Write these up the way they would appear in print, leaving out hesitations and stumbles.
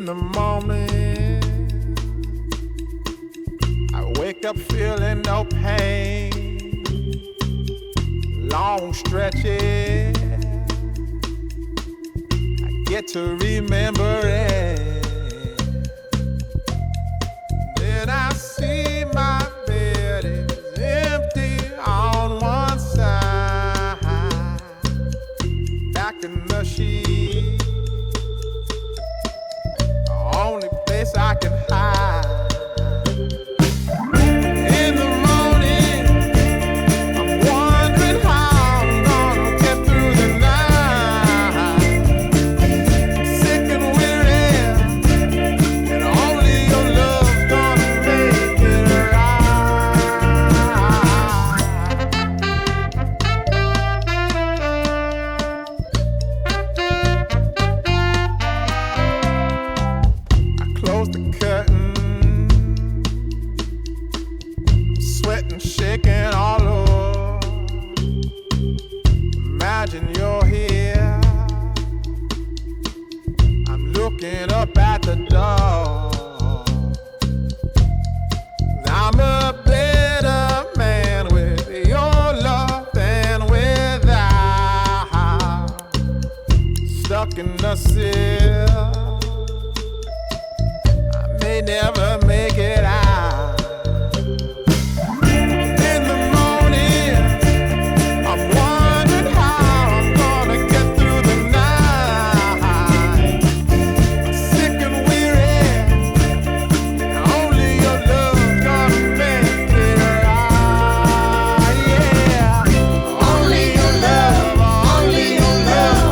In the morning, I wake up feeling no pain. Long stretches, I get to remember it. Then I see my bed is empty on one side. Back in the sheet, only place I can hide. In the morning, I'm wondering how I'm gonna get through the night. Sick and weary, and only your love's gonna make it Close the curtain, sweating, shaking all over. Imagine you're here. I'm looking up at the door. I'm a better man with your love than without. Stuck in the cell, may never make it out. In the morning, I'm wondering how I'm gonna get through the night. Sick and weary, only your love's gonna make it right. Yeah, only your love, only your love.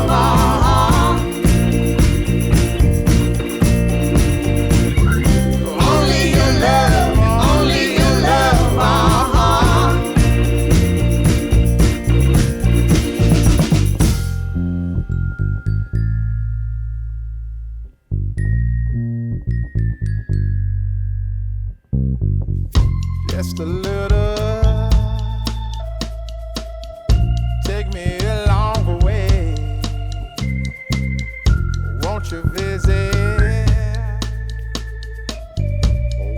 Only your love, only your love, Just a little, take me along the way. Won't you visit?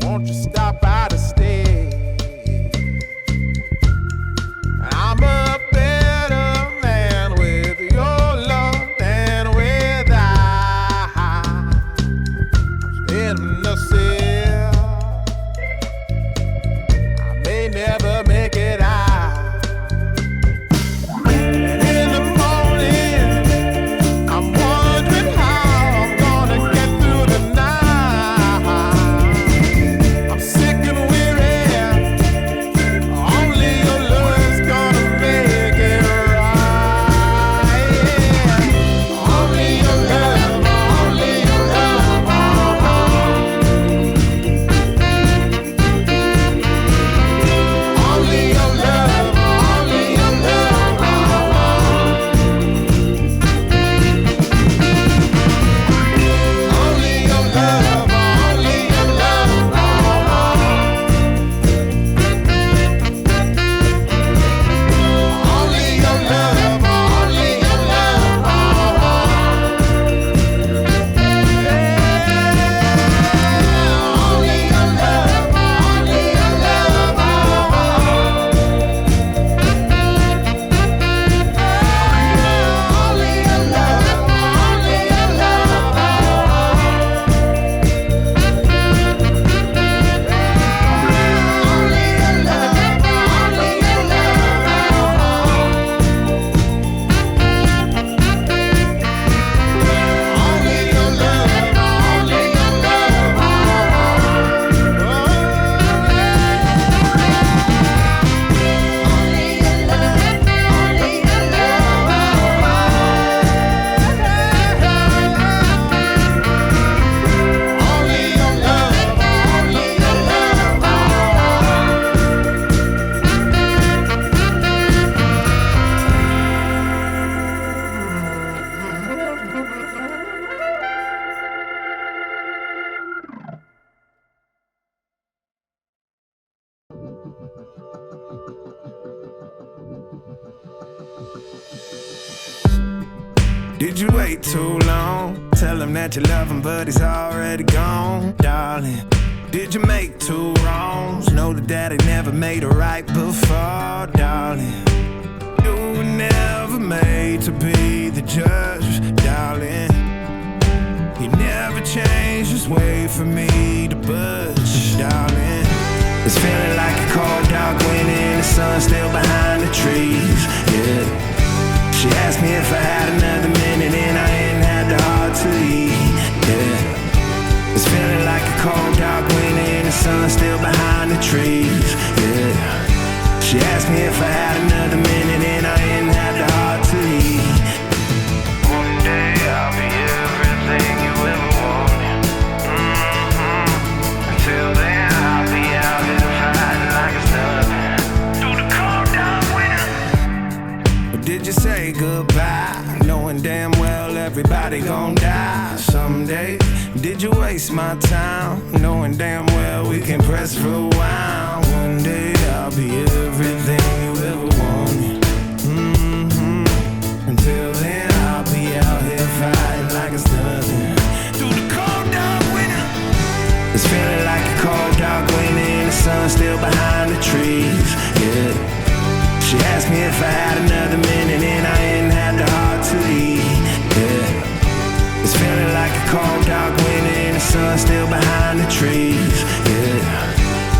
Won't you stop by to stay? I'm a better man with your love than without. In the cell, I may never make it out. And in the morning, I'm wondering how I'm gonna get through the night. I'm sick and weary, only your love's gonna make it right. Yeah. Only your love, only your love. Only your love, only your love. Only your love, only your love. Only your love, only your love. Only your love, only your love. Only your love, only your Did you wait too long? Tell him that you love him, but he's already gone, darling. Did you make two wrongs? Know that daddy never made a right before, darling. You were never made to be the judge, darling. He never changed his way for me to budge, darling. It's feeling like a cold dark winter, the sun still behind the trees, yeah. She asked me if I had another minute and I ain't had the heart to eat, yeah. It's feeling like a cold dark winter, the sun still behind the trees, yeah. She asked me if I had another minute and I ain't had the heart to eat. One day I'll be everything you ever wanted. Until then I'll be out here fighting like it's nothing. Through the cold dark winter. Or did you say goodbye, knowing damn well everybody gon' die someday? Did you waste my time, knowing damn well we can press rewind? One day I'll be everything you ever wanted. Until then I'll be out here fighting like it's nothing. Through the cold dark winter. It's feeling like a cold dark winter and the sun still behind the trees, yeah. She asked me if I had another minute and I ain't had the heart to eat, yeah. It's feeling like a cold dark winter and the sun still behind the trees, yeah.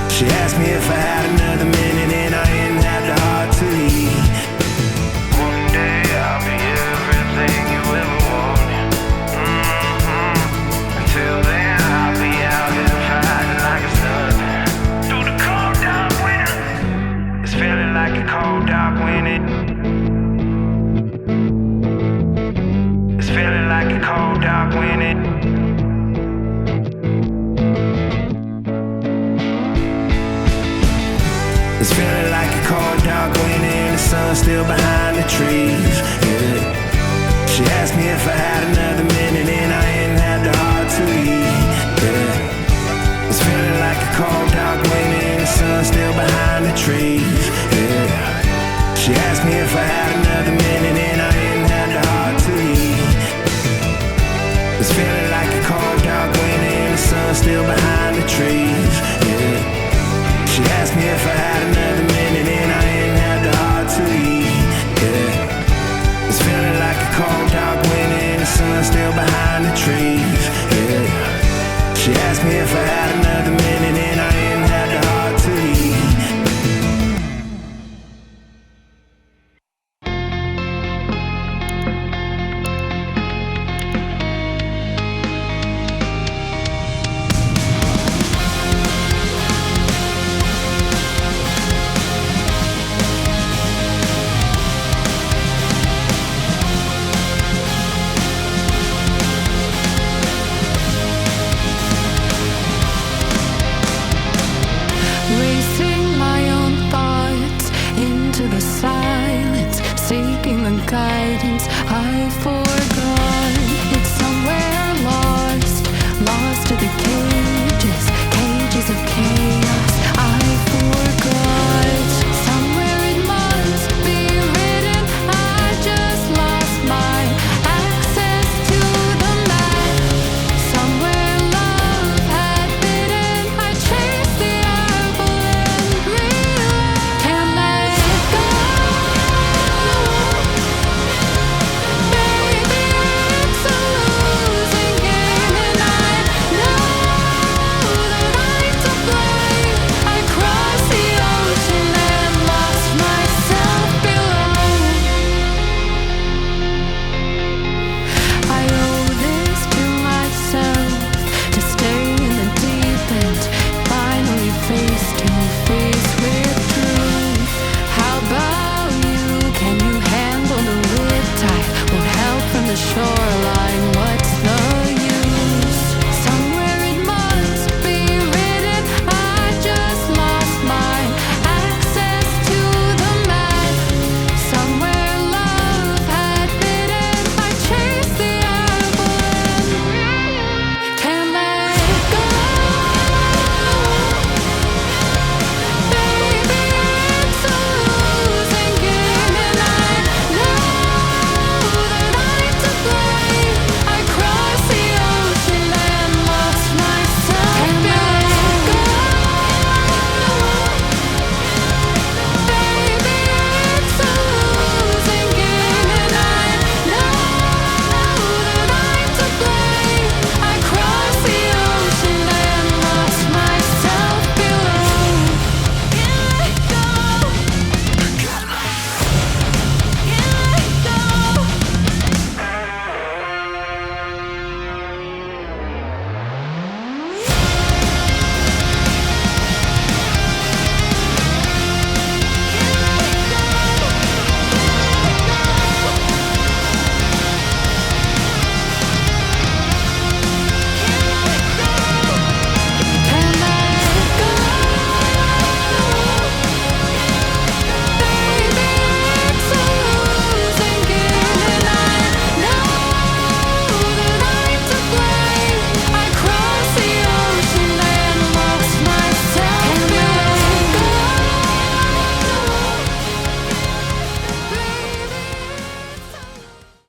She asked me if I had another minute and I ain't had the heart to eat. One day I'll be everything you ever wanted. Until then I'll be out here fighting like it's nothing. Through the cold dark winter. It's feeling like a cold dark winter. It's feeling like a cold dark winter. It's feeling like a cold dark winter and the sun still behind the trees, yeah. She asked me if I had another minute and I ain't had the heart to eat, yeah. It's feeling like a cold dark winter and the sun still behind the trees, yeah. She asked me if I had another minute and I ain't had the heart to eat. It's feeling like a cold dark winter and the sun still behind the trees, yeah. She asked me if I had another minute and I ain't had the heart to eat, yeah. It's feeling like a cold dark winter and the sun still behind the trees, yeah. She asked me if I had another minute and I ain't had the heart to eat. Guidance I forgot. It's somewhere lost, lost to the cages, cages of chaos. I forgot. Somewhere it must be written. I just lost my access to the map. Somewhere love had bitten. I chased the apple and realized can't let it go. Shoreline.